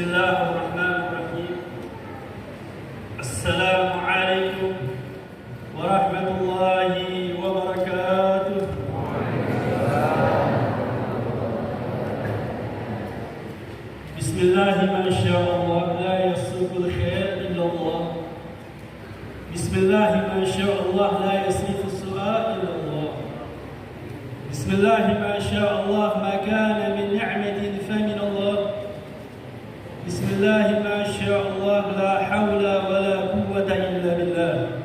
Bismillahirrahmanirrahim. Assalamualaikum warahmatullahi wabarakatuh. Bismillahi ma sya'allah la yasriqul khair illallah. Bismillahi ma sya'allah la yasrifus su'a illallah. Bismillahi ma sya'allah ma kana min ni'matin fa min Allah. Bismillahi ma sya'allah la hawla wa la quwwata illa billah.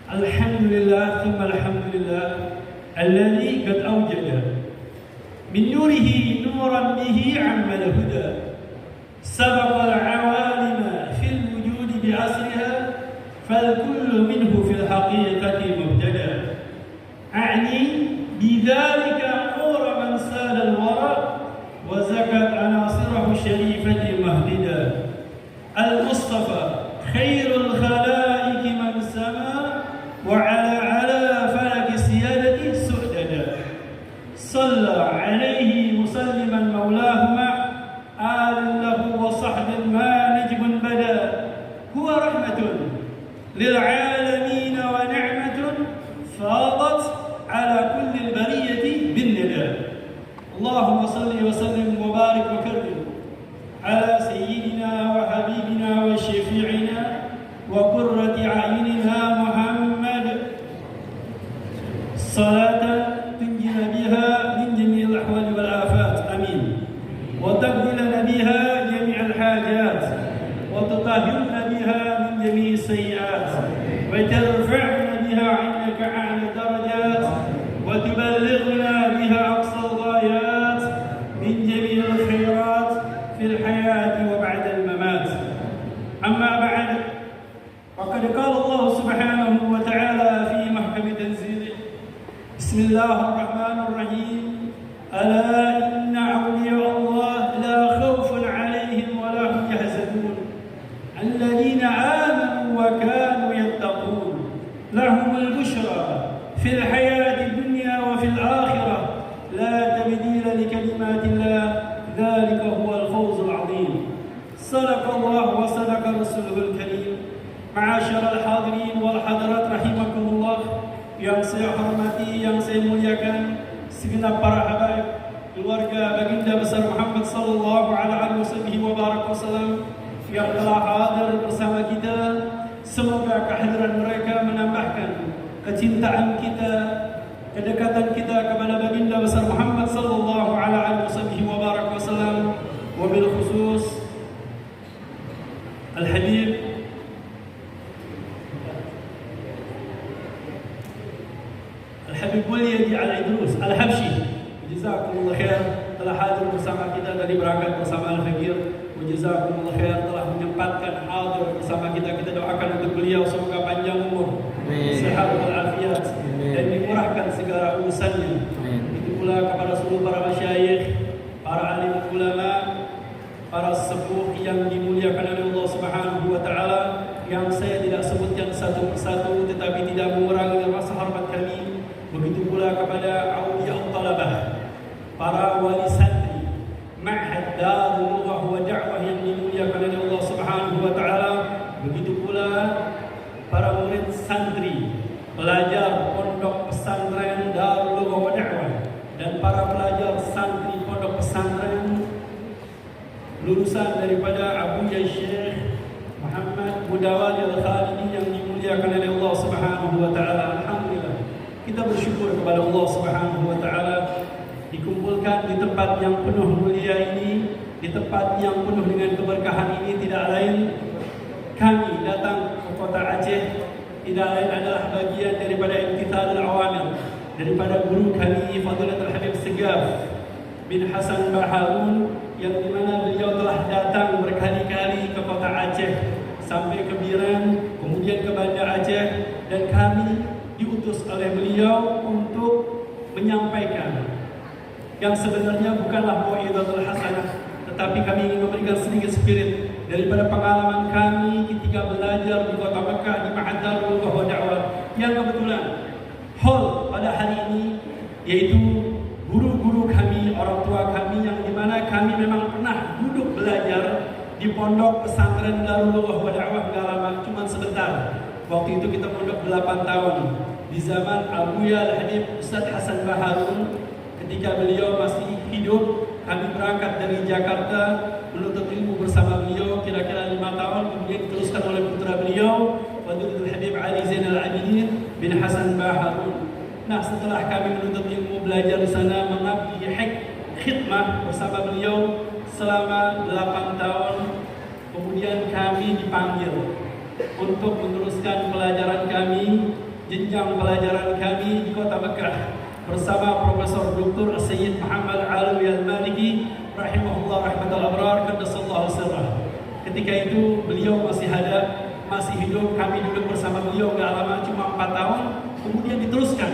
Alhamdulillah thumma alhamdulillah alladhi qad awjada min nurihi nuran bihi 'amma al-huda sabaqa al-'awalima fil wujudi bi asriha fal kullu minhu fil haqiqati mubtada. A'ni bidhalika nura man sala al-wara wa zakat anasirahu sharifati mahdida. Al-Mustafa khairul khalaiqi man sama wa ala falaki siyadati su'dada. Salla alaihi musalliman maulahuma alin lahu wa sahbin ma najbun bada. Huwa rahmatun lil alamin wa ni'matun fadat ala kulli al-bariyati bin nida. Allahumma salli wa sallim wa barik wa karrim ala sayyidina wa habibina wa syafi'ina wa qurrati a'yunina Muhammad salatan tunjina biha min jami'il ahwali wal afat. Amin. Wa taqdilana biha jami'al hajat wa tutahhirna biha min jami'is sayyi'at wa tarfa'na biha 'indaka a'la darajat wa tuballighna biha aqsal ghayat min jami'il khairat fil hayati wa ba'da al-mamat. Amma ba'd. Faqad qala Allah subhanahu wa ta'ala fi mahkam tanzilih. Bismillahirrahmanirrahim. Ala inna awliya Allah la khawfun 'alayhim wa la hum yahzanun. Alladhina amanu wa kanu yattaqun. Lahumul bushra fil hayati dunya wa fil akhirah. La tabdila li kalimatillah. Dzalika huwal fawzul 'azim. Sadaqallahu wa sadaqa rasuluhul karim. Ma'asyiral hadirin wal hadirat rahimakumullah. Yang saya hormati, yang saya muliakan segenap para habaib, keluarga baginda besar Muhammad sallallahu alaihi wasallam yang telah hadir bersama kita. Semoga kehadiran mereka menambahkan kecintaan kita, kedekatan kita kepada baginda besar Muhammad sallallahu alaihi wasallam, wabil khusus Al-Habib Al-Habib Walyadi Al-Idrus Al-Habsyi, jazakumullah khair, telah hadir bersama kita tadi berangkat bersama Al-Fakir. Jazakumullah khair telah menyempatkan hadir bersama kita. Kita doakan untuk beliau semoga panjang umur, sehat walafiat, dan dimurahkan segala urusannya. Begitu pula kepada seluruh para masyayikh, para alim ulama, para sepuh yang dimuliakan oleh Allah Subhanahu wa taala, yang saya tidak sebutkan satu persatu tetapi tidak mengurangi rasa hormat kami. Begitu pula kepada awliya talabah, para wali santri Ma'had Darul Lughah wa Da'wah yang dimuliakan oleh Allah Subhanahu wa taala. Begitu pula para murid santri, pelajar pondok pesantren Darul Lughah wa Da'wah, dan para pelajar santri pondok pesantren lulusan daripada Abu Syekh Muhammad Mudawali Al-Khalidi yang dimuliakan oleh Allah Subhanahu wa taala. Alhamdulillah, kita bersyukur kepada Allah Subhanahu wa taala dikumpulkan di tempat yang penuh mulia ini, di tempat yang penuh dengan keberkahan ini. Tidak lain kami datang ke kota Aceh, tidak lain adalah bagian daripada imtithalul awamir daripada guru kami Fadilatul Habib Segaf bin Hasan Baharun, yang dimana beliau telah datang berkali-kali ke kota Aceh, sampai ke Biren, kemudian ke Banda Aceh, dan kami diutus oleh beliau untuk menyampaikan yang sebenarnya bukanlah mau'izatul hasanah, tetapi kami ingin memberikan sedikit spirit daripada pengalaman kami ketika belajar di kota Mekah di Ma'had Darul Lughah wa Da'wah, yang kebetulan hall pada hari ini yaitu guru-guru kami, orang tua kami, yang dimana kami memang pernah duduk belajar di pondok pesantren Darulullah wa Da'wah nggak lama, cuma sebentar. Waktu itu kita pondok 8 tahun di zaman Abuya Al-Habib Ustaz Hasan Baharun. Ketika beliau masih hidup, kami berangkat dari Jakarta menuntut ilmu bersama beliau kira-kira 5 tahun, kemudian diteruskan oleh putra beliau Fadilatul Habib Ali Zainal Abidin bin Hasan Baharun. Nah, setelah kami menuntut ilmu, belajar di sana, mengabdi khidmah bersama beliau selama 8 tahun, kemudian kami dipanggil untuk meneruskan pelajaran kami, jenjang pelajaran kami di kota Mekah bersama Profesor Dr. Sayyid Muhammad Alawi Al-Maliki rahimahullah rahmatul abrar qaddasallahu sirrah. Ketika itu beliau masih ada, masih hidup, kami duduk bersama beliau gak lama, cuma 4 tahun, kemudian diteruskan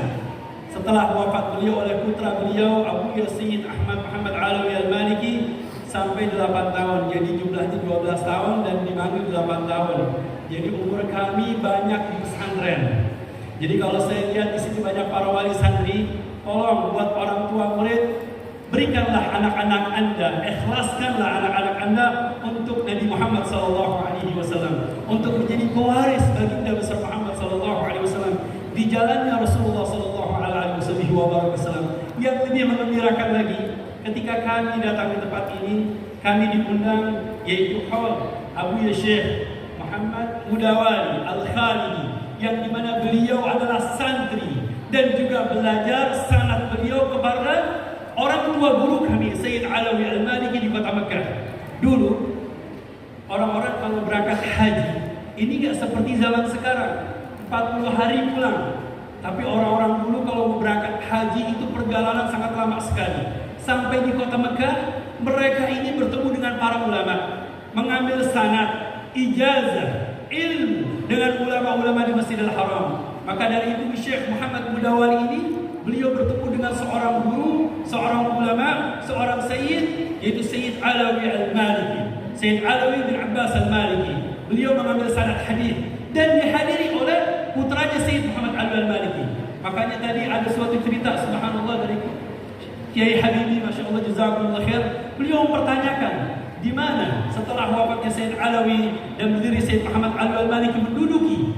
setelah wafat beliau oleh putra beliau Abu Sayyid Ahmad Muhammad Alawi Al-Maliki sampai 8 tahun. Jadi jumlahnya 12 tahun dan dipanggil 8 tahun. Jadi umur kami banyak di pesantren. Jadi kalau saya lihat di sini banyak para wali santri, tolong buat orang tua murid, berikanlah anak-anak Anda, ikhlaskanlah anak-anak Anda untuk Nabi Muhammad SAW, untuk menjadi pewaris baginda besar Muhammad SAW di jalannya Rasulullah SAW. Yang lebih mengembirakan lagi, ketika kami datang ke tempat ini, kami diundang yaitu hall Abu Syekh Muhammad Mudawali Al-Khalidi, yang dimana beliau adalah santri dan juga belajar sanad beliau kepada orang tua guru kami Sayyid Alawi Al-Maliki di kota Mekah. Dulu orang-orang kalau berangkat haji ini gak seperti zaman sekarang 40 hari pulang. Tapi orang-orang dulu kalau berangkat haji itu perjalanan sangat lama sekali. Sampai di kota Mekah, mereka ini bertemu dengan para ulama, mengambil sanad, ijazah, ilmu dengan ulama-ulama di Masjidil Haram. Maka dari itu Syekh Muhammad Mudawali ini, beliau bertemu dengan seorang guru, seorang ulama, seorang sayyid, yaitu Sayyid Alawi Al-Maliki, Sayyid Alawi bin Abbas Al-Maliki. Beliau mengambil sanad hadis dan dihadiri oleh putranya Sayyid Muhammad Alawi Al-Maliki. Makanya tadi ada suatu cerita subhanallah dari Kiai Habibi, Masya Allah jazakumullah khair. Beliau mempertanyakan, di mana setelah wafatnya Sayyid Alawi dan berdiri Sayyid Muhammad Alawi Al-Maliki menduduki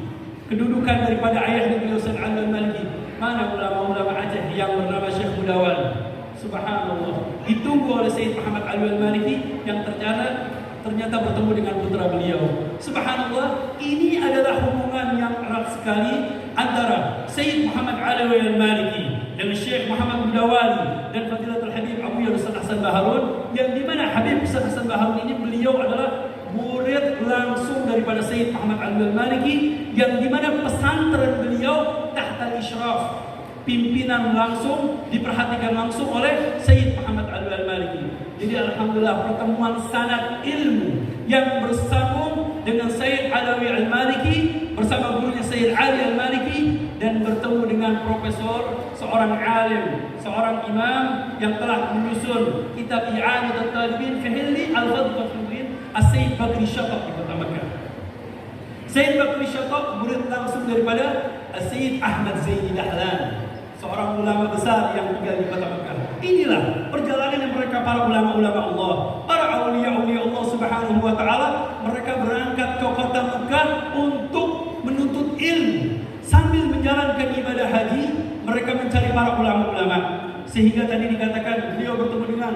kedudukan daripada ayah beliau Sayyid Alawi Al-Maliki, mana ulama-ulama Aceh yang bernama Syekh Mudawali. Subhanallah, ditunggu oleh Sayyid Muhammad Alawi Al-Maliki yang ternyata bertemu dengan putra beliau. Subhanallah, ini adalah hubungan yang erat sekali antara Sayyid Muhammad Alawi Al-Maliki dan Syekh Muhammad Mudawali dan Fadilatul Habib Abu Ustaz Hasan Baharun, yang dimana Habib Ustaz Hasan Baharun ini beliau adalah murid langsung daripada Sayyid Muhammad Alawi Al-Maliki, yang dimana pesantren beliau tahta isyraf, pimpinan langsung, diperhatikan langsung oleh Sayyid Muhammad Alawi Al-Maliki. Jadi alhamdulillah pertemuan sanad ilmu yang bersambung dengan Sayyid Alawi Al-Maliki bersama gurunya Sayyid Ali Al-Maliki, dan bertemu dengan profesor, seorang alim, seorang imam yang telah menyusun kitab I'anatul Talibin fi Hilli Al-Fadl wa Fadlin, Sayyid Bakri Syatab di kota Mekah. Sayyid Bakri Syatab murid langsung daripada Sayyid Ahmad Zaini Dahlan, seorang ulama besar yang tinggal di kota Mekah. Inilah perjalanan yang mereka, para ulama-ulama Allah, para awliya-awliya Allah Subhanahu wa taala. Mereka berangkat ke kota Mekah untuk menuntut ilmu. Sambil menjalankan ibadah haji, mereka mencari para ulama-ulama. Sehingga tadi dikatakan beliau bertemu dengan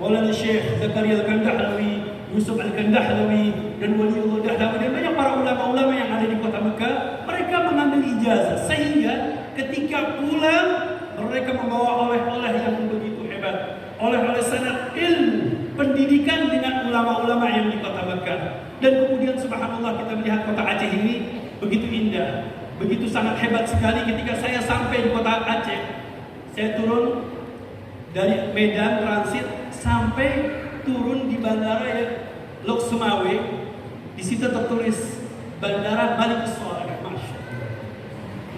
Maulana Syekh Zakaria Al-Kandahlawi, Yusuf Al-Kandahlawi, dan Waliullah Dahlawi, dan banyak para ulama-ulama yang ada di kota Mekah. Mereka mengambil ijazah, sehingga ketika pulang mereka membawa oleh-oleh yang begitu hebat, oleh-oleh sanad ilmu, pendidikan dengan ulama-ulama yang di kota Mekah. Dan kemudian subhanallah kita melihat kota Aceh ini begitu indah, begitu sangat hebat sekali. Ketika saya sampai di kota Aceh, saya turun dari Medan transit sampai turun di bandara Lok Sumawe. Di situ tertulis Bandara Malik Saleh.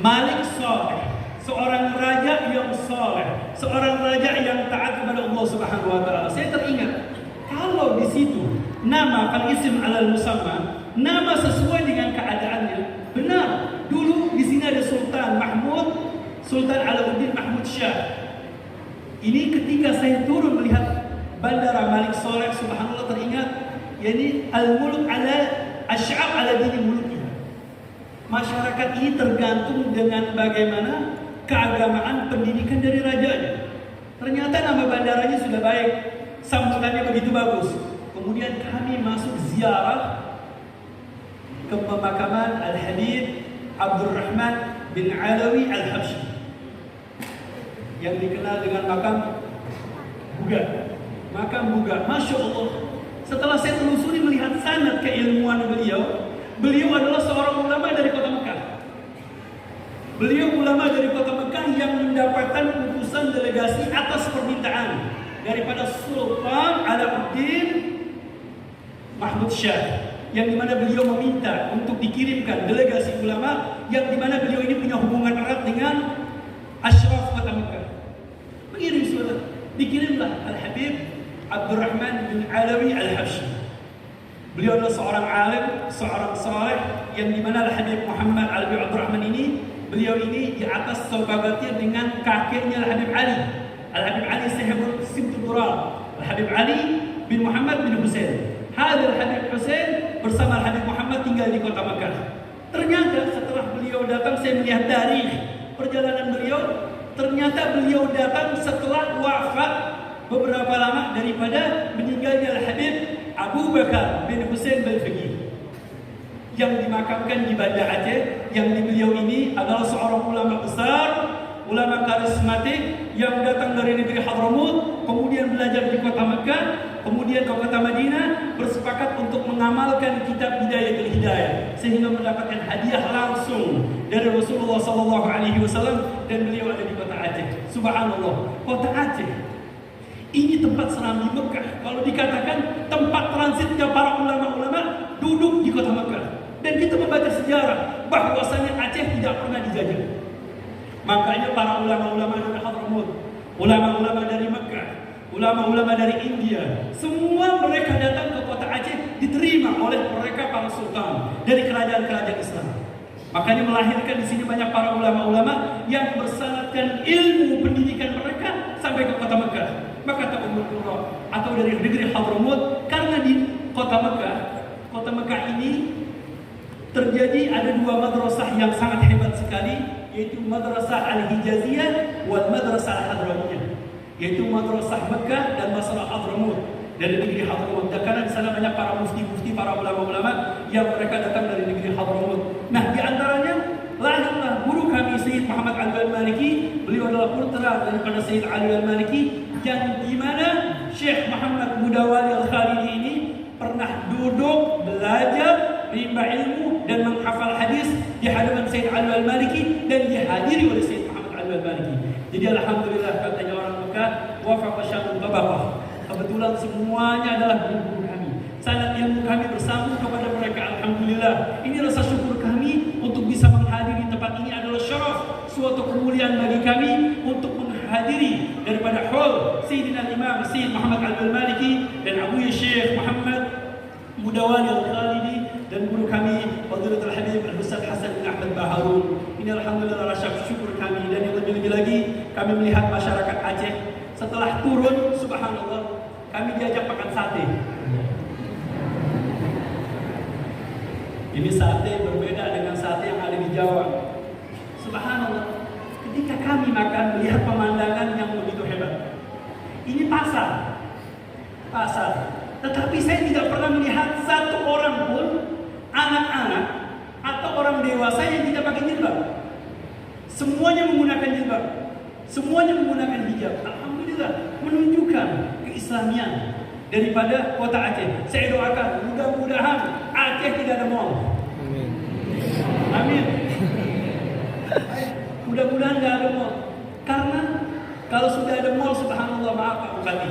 Malik Saleh, seorang raja yang saleh, seorang raja yang taat kepada Allah Subhanahu wa taala. Saya teringat kalau di situ nama al-ism alal musamma, nama sesuai dengan keadaannya. Benar, dulu di sini ada Sultan Mahmud, Sultan Alauddin Mahmud Shah. Ini ketika saya turun melihat Bandara Malik Saleh, subhanallah, teringat, yakni al-muluk ala asy'ab ala dini muluknya. Masyarakat ini tergantung dengan bagaimana keagamaan pendidikan dari rajanya. Ternyata nama bandaranya sudah baik, sambutannya begitu bagus. Kemudian kami masuk ziarah ke pemakaman Al-Habib Abdurrahman bin Alawi Al-Habsyi yang dikenal dengan makam Buga. Makam Buga, Masya Allah. Setelah saya telusuri melihat sanad keilmuan beliau, beliau adalah seorang ulama dari kota Mekah. Beliau ulama dari kota Mekah yang mendapatkan utusan delegasi atas permintaan daripada Sultan Alauddin Mahmud Shah, yang dimana beliau meminta untuk dikirimkan delegasi ulama, yang dimana beliau ini punya hubungan erat dengan Ashraf kota Mekah. Mengirim surat, dikirimlah Al-Habib Abdurrahman bin Alawi Al-Habsyi. Beliau adalah seorang alim, seorang saleh, yang dimana Al-Habib Muhammad Al-Habib Abdurrahman ini, beliau ini di atas sahabatnya dengan kakeknya Al-Habib Ali. Al-Habib Ali Simtul Durar, Al-Habib Ali bin Muhammad bin Husain. Hadal Habib Husain bersama Habib Muhammad tinggal di kota Mekah. Ternyata setelah beliau datang, saya melihat dari perjalanan beliau, ternyata beliau datang setelah wafat beberapa lama daripada meninggalnya Habib Abu Bakar bin Husain Al-Faqih yang dimakamkan di Banda Aceh. Yang beliau ini adalah seorang ulama besar, ulama karismatik yang datang dari negeri Hadramut, kemudian belajar di kota Mekah, kemudian ke kota Madinah, bersepakat untuk mengamalkan kitab Bidayatul Hidayah sehingga mendapatkan hadiah langsung dari Rasulullah SAW, dan beliau ada di kota Aceh. Subhanallah, kota Aceh ini tempat serambi Mekah. Kalau dikatakan tempat transitnya para ulama-ulama duduk di kota Mekah. Dan kita membaca sejarah bahwasanya Aceh tidak pernah dijajah. Makanya para ulama-ulama dari Hadramut, ulama-ulama dari Mekah, ulama-ulama dari India, semua mereka datang ke kota Aceh, diterima oleh mereka para sultan dari kerajaan-kerajaan Islam. Makanya melahirkan di sini banyak para ulama-ulama yang bersanadkan ilmu pendidikan mereka sampai ke kota Mekah. Maka Ummul Qura atau dari negeri Hadramut, karena di kota Mekah ini terjadi ada dua madrasah yang sangat hebat sekali, yaitu Madrasah Al-Hijaziyah wal Madrasah Al-Hadramiyah, yaitu Madrasah Mekah dan Madrasah Hadramut dari negeri Hadramut. Dan karena di sana banyak para mufti-mufti, para ulama-ulama yang mereka datang dari negeri Hadramut. Nah, di antaranya lahirlah guru kami Sayyid Muhammad Ali Al-Maliki. Beliau adalah putra daripada Sayyid Ali Al-Maliki, yang dimana Syekh Muhammad Mudawali Al-Khalidi ini pernah duduk belajar rimba ilmu dan menghafal hadis di hadapan Sayyid Ali Al-Maliki dan dihadiri oleh Sayyid Muhammad Ali Al-Maliki. Jadi alhamdulillah, katanya orang Mekah, wafaqa syamul tabaqah. Kebetulan semuanya adalah guru kami. Sanad ilmu kami bersambung kepada mereka. Alhamdulillah. Ini rasa syukur kami untuk bisa menghadiri tempat ini adalah syaraf, suatu kemuliaan bagi kami untuk menghadiri daripada hall Sayyidina Imam Sayyid Muhammad Ali Al-Maliki dan Abu Syekh Muhammad Mudawali Al-Khalidi dan guru kami Fadilatul Habib Al-Ustaz Hasan bin Ahmad Baharun. Ini alhamdulillah rasa syukur kami. Dan yang lebih-lebih lagi, kami melihat masyarakat Aceh setelah turun, subhanallah, kami diajak makan sate. Ini sate berbeda dengan sate yang ada di Jawa. Subhanallah, ketika kami makan melihat pemandangan yang begitu hebat. Ini pasar. Tetapi saya tidak pernah melihat satu orang pun, anak-anak atau orang dewasa yang tidak pakai jilbab. Semuanya menggunakan jilbab, semuanya menggunakan hijab. Alhamdulillah, menunjukkan keislamian daripada kota Aceh. Saya doakan mudah-mudahan Aceh tidak ada mall. Amin. Mudah-mudahan tidak ada mall. Karena kalau sudah ada mall, subhanallah, maaf Pak Bupati,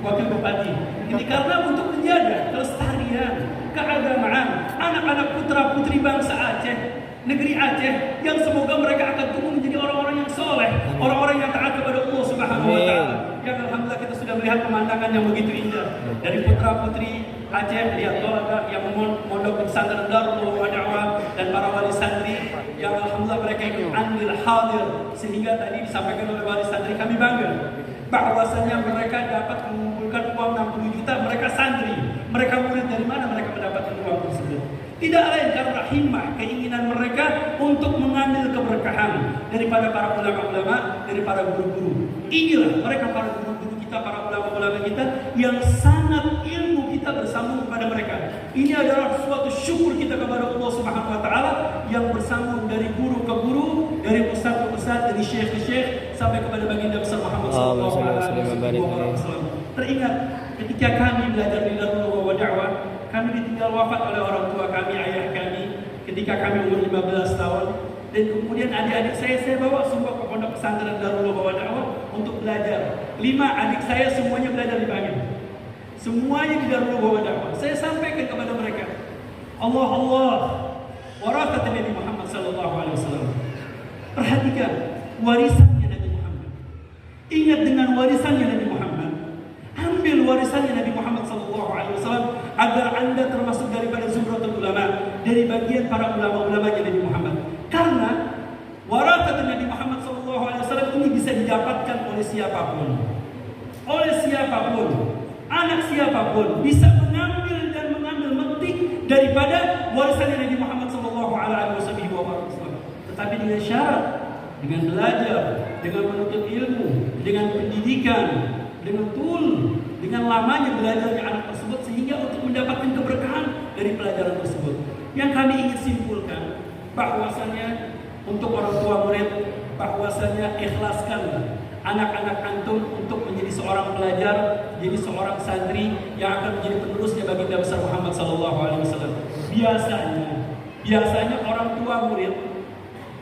Wakil Bupati, ini karena untuk menjaga kelestarian, keagamaan anak-anak putra-putri bangsa Aceh, negeri Aceh, yang semoga mereka akan tumbuh menjadi orang-orang yang soleh, orang-orang yang taat kepada Allah Subhanahu wa Ta'ala. Yang alhamdulillah kita sudah melihat pemandangan yang begitu indah dari putra-putri Aceh, lihat keluarga yang mondok di pesantren Darul Da'wah dan para wali santri yang alhamdulillah mereka ikut andil hadir, sehingga tadi disampaikan oleh wali santri, kami bangga bahwasanya mereka dapat mengumpulkan uang 60 juta, mereka santri, mereka murid, dari mana mereka mendapatkan uang tersebut? Tidak lain karena himmah, keinginan mereka untuk mengambil keberkahan daripada para ulama-ulama, dari para guru-guru. Inilah mereka, para guru-guru kita, para ulama-ulama kita yang sangat ilmu kita bersambung kepada mereka. Ini adalah suatu syukur kita kepada Allah Subhanahu wa taala yang bersambung dari guru ke guru, dari ustaz ke ustaz, dari syekh ke syekh, sampai kepada baginda besar Muhammad sallallahu alaihi wasallam. Teringat ketika kami belajar di Darul wa Da'wah, kami ditinggal wafat oleh orang tua kami, ayah kami, ketika kami umur 15 tahun. Dan kemudian adik-adik saya bawa semua ke pondok pesantren Darul wa Da'wah untuk belajar. 5 adik saya semuanya belajar di Bangil. Semuanya di Darul wa Da'wah. Saya sampaikan kepada mereka, Allah warathat Nabi Muhammad sallallahu alaihi wasallam. Perhatikan warisannya Nabi Muhammad. Ingat dengan warisannya Nabi Muhammad. Ambil warisannya Nabi Muhammad sallallahu alaihi wasallam agar Anda termasuk daripada zumratul ulama, dari bagian para ulama-ulamanya Nabi Muhammad. Karena warathat Nabi Muhammad sallallahu alaihi wasallam ini bisa didapatkan oleh siapapun. Oleh siapapun, anak siapapun bisa mengambil dan mengambil metik daripada warisannya Nabi Muhammad sallallahu alaihi wasallam. Tetapi dengan syarat, dengan belajar, dengan menuntut ilmu, dengan pendidikan, dengan dengan lamanya belajarnya anak tersebut, sehingga untuk mendapatkan keberkahan dari pelajaran tersebut. Yang kami ingin simpulkan bahwasanya untuk orang tua murid, bahwasanya ikhlaskan anak-anak antum untuk menjadi seorang pelajar, jadi seorang santri yang akan menjadi penerusnya baginda besar Muhammad sallallahu alaihi wasallam. Biasanya orang tua murid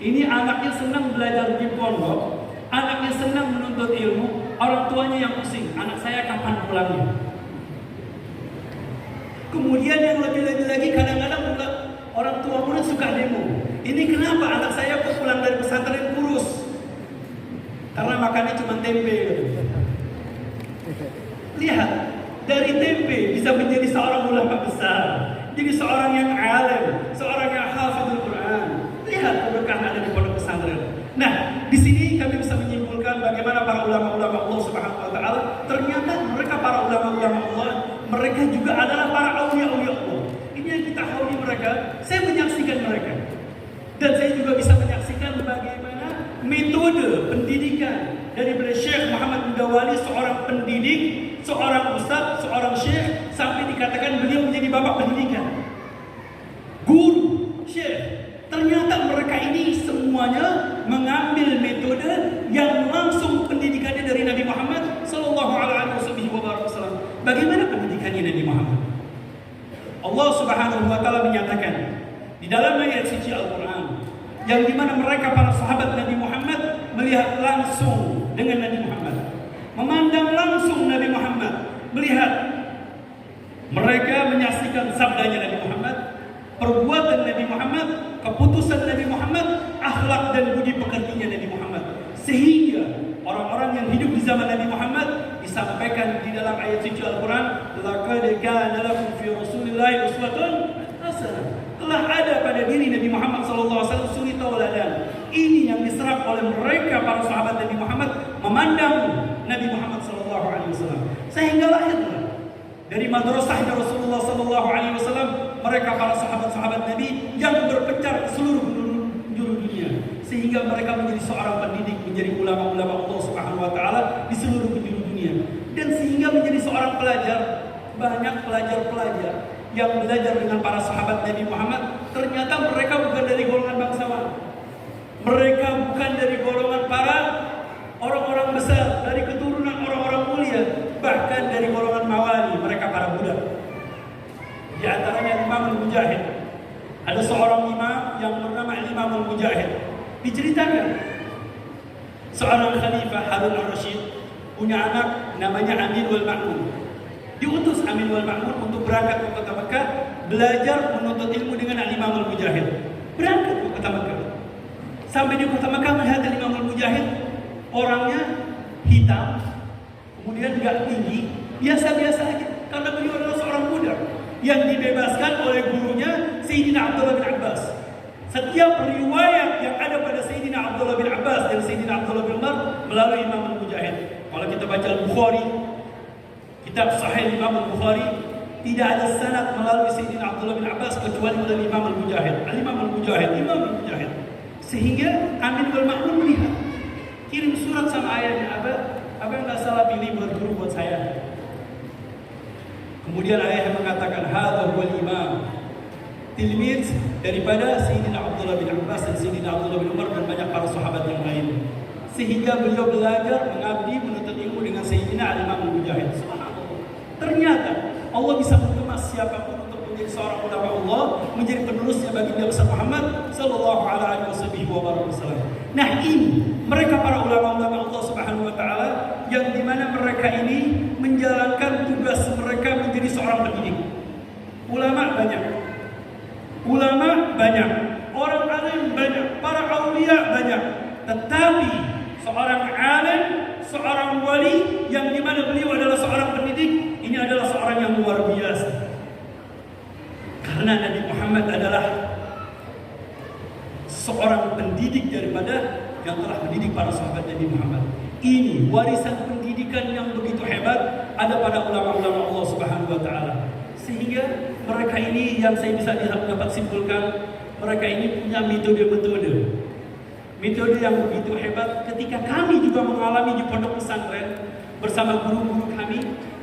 ini anaknya senang belajar di pondok, anaknya senang menuntut ilmu, orang tuanya yang pusing, anak saya kapan pulangnya? Kemudian yang lebih-lebih lagi, kadang-kadang orang tua murid suka demo. Ini kenapa anak saya kok pulang dari pesantren kurus? Karena makannya cuma tempe. Lihat, dari tempe bisa menjadi seorang ulama besar, jadi seorang yang alim, seorang yang hafizul Quran. Lihat keberkahan ada di pondok pesantren. Nah, di sini kami bisa menyimpulkan bagaimana para ulama-ulama Allah Subhanahu wa taala, ternyata mereka para ulama-ulama Allah, mereka juga adalah para aulia-aulia Allah. Ini yang kita hauli mereka. Saya menyaksikan mereka. Dan saya juga bisa menyaksikan bagaimana metode pendidikan dari Syekh Muhammad Mudawali, seorang pendidik, seorang ustaz, seorang syekh, sampai dikatakan beliau menjadi bapak pendidikan. Guru, syekh. Ternyata mereka ini semuanya mengambil metode yang langsung pendidikannya dari Nabi Muhammad sallallahu alaihi wasallam. Bagaimana pendidikannya Nabi Muhammad? Allah Subhanahu wa taala menyatakan di dalam ayat suci Al-Qur'an yang dimana mereka para sahabat Nabi Muhammad melihat langsung dengan Nabi Muhammad, memandang langsung Nabi Muhammad, melihat mereka menyaksikan sabdanya Nabi Muhammad, perbuatan Nabi Muhammad, keputusan Nabi Muhammad, akhlak dan budi pekertinya Nabi Muhammad. Sehingga orang-orang yang hidup di zaman Nabi Muhammad disampaikan di dalam ayat suci Al-Quran, laqad kana lakum fi Rasulillahi uswatun hasanah. Telah ada pada diri Nabi Muhammad SAW suri tauladan. Ini yang diserap oleh mereka para sahabat Nabi Muhammad, memandang Nabi Muhammad SAW. Sehingga lahirlah dari madrasahnya Rasulullah SAW mereka para sahabat-sahabat Nabi yang berpencar ke seluruh penjuru dunia, sehingga mereka menjadi seorang pendidik, menjadi ulama-ulama Allah Subhanahu wa taala di seluruh penjuru dunia, dan sehingga menjadi seorang pelajar. Banyak pelajar-pelajar yang belajar dengan para sahabat Nabi Muhammad, ternyata mereka bukan dari golongan bangsawan, mereka bukan dari golongan para orang-orang besar, dari keturunan orang-orang mulia, bahkan dari golongan mawali, mereka para budak. Di antaranya Imam Al-Mujahid. Ada seorang imam yang bernama Imam Al-Mujahid. Diceritakan seorang khalifah Harun Ar-Rasyid punya anak namanya Aminul Ma'mun. Diutus Aminul Ma'mun untuk berangkat ke kota Mekah, belajar menuntut ilmu dengan Imam Al-Mujahid. Berangkat ke kota Mekah. Sampai di kota Mekah melihat Imam Al-Mujahid, orangnya hitam, kemudian gak tinggi, biasa-biasa aja, karena beliau adalah seorang budak yang dibebaskan oleh gurunya Sayyidina Abdullah bin Abbas. Setiap riwayat yang ada pada Sayyidina Abdullah bin Abbas dan Sayyidina Abdullah bin Umar melalui Imam Al-Mujahid. Kalau kita baca Al-Bukhari, kitab Sahih Imam Al-Bukhari, tidak ada sanad melalui Sayyidina Abdullah bin Abbas kecuali dari Imam Al-Mujahid. Imam Al-Mujahid. Sehingga Amin bin Makmun melihat, kirim surat sama ayahnya, Abah nggak salah pilih berguru buat saya. Kemudian ayahnya mengatakan, hadza huwal imam, tilmid daripada Sayyidina Abdullah bin Abbas dan Sayyidina Abdullah bin Umar dan banyak para sahabat yang lain. Sehingga beliau belajar mengabdi menuntut ilmu dengan Sayyidina Imam Al-Mujahid. Subhanallah. Ternyata Allah bisa mengemas siapapun untuk menjadi seorang ulama Allah, menjadi penerusnya bagi Nabi Muhammad sallallahu alaihi wasallam. Nah, ini mereka para ulama-ulama Allah Subhanahu wa taala yang dimana mereka ini menjalankan tugas mereka menjadi seorang pendidik. Ulama banyak, orang alim banyak, para aulia banyak, tetapi seorang alim, seorang wali yang dimana beliau adalah seorang pendidik, ini adalah seorang yang luar biasa. Karena Nabi Muhammad adalah seorang pendidik daripada yang telah mendidik para sahabat Nabi Muhammad. Ini warisan pendidikan yang begitu hebat ada pada ulama-ulama Allah Subhanahu wa taala. Sehingga mereka ini yang saya bisa dapat simpulkan, mereka ini punya metode yang begitu hebat. Ketika kami juga mengalami di pondok pesantren bersama guru-guru kami,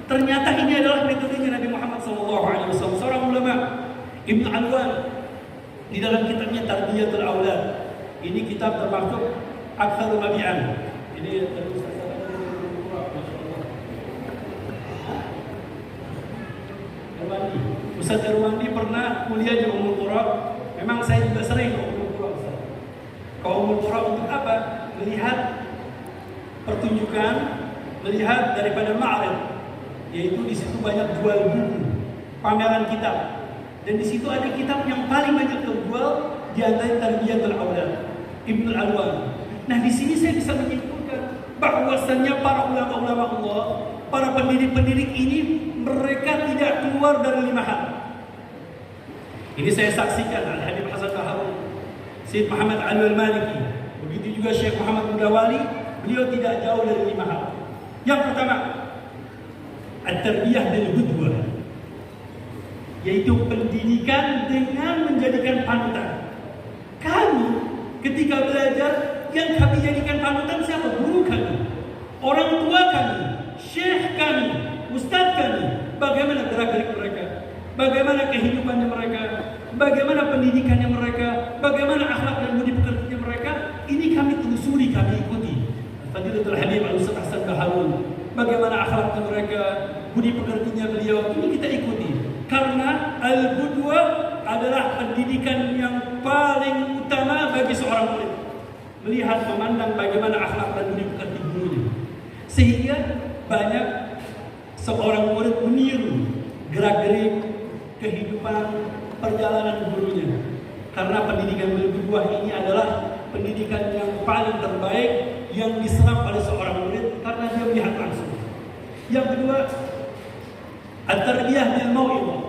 ternyata ini adalah metodenya Nabi Muhammad SAW. Seorang ulama, Ibnu Alwan, di dalam kitabnya Tarbiyatul Aulad, ini kitab termasuk Aktsarul Mabi'an. Ini Ustaz Irwandi pernah kuliah di Ummul Qura. Memang saya juga sering ke Ummul Qura. Ke Ummul Qura untuk apa? Melihat pertunjukan, melihat daripada ma'rid, yaitu di situ banyak jual buku, pameran kitab. Dan di situ ada kitab yang paling banyak terjual di antara Tarbiyatul Aulad, Ibnu Alwan. Nah, di sini saya bisa menyimpulkan bahwasannya para ulama-ulama Allah, para pendidik-pendidik ini mereka tidak keluar dari 5 hal. Ini saya saksikan Al-Habib Hasan Baharun, Syed Muhammad Ali Al-Maliki, begitu juga Syekh Muhammad Mudawali, beliau tidak jauh dari 5 hal. Yang pertama, at-tarbiyah bil qudwah, yaitu pendidikan dengan menjadikan panutan. Kami ketika belajar, yang kami jadikan panutan siapa? Guru kami, orang tua kami, syekh kami, ustadz kami. Bagaimana gerak-gerik mereka, bagaimana kehidupannya mereka, bagaimana pendidikannya mereka, bagaimana akhlak dan budi pekertinya mereka. Ini kami telusuri, kami ikuti. Fadilatul Habib Al-Ustaz Hasan Baharun, bagaimana akhlaknya mereka, budi pekertinya beliau, ini kita ikuti. Karena al-qudwa adalah pendidikan yang paling utama bagi seorang murid. Melihat, memandang bagaimana akhlak dan budi pekerti gurunya. Sehingga banyak seorang murid meniru gerak-gerik, kehidupan, perjalanan gurunya. Karena pendidikan bil-qudwah ini adalah pendidikan yang paling terbaik yang diserap oleh seorang murid karena dia melihat langsung. Yang kedua, at-tarbiyah bil mau'izah,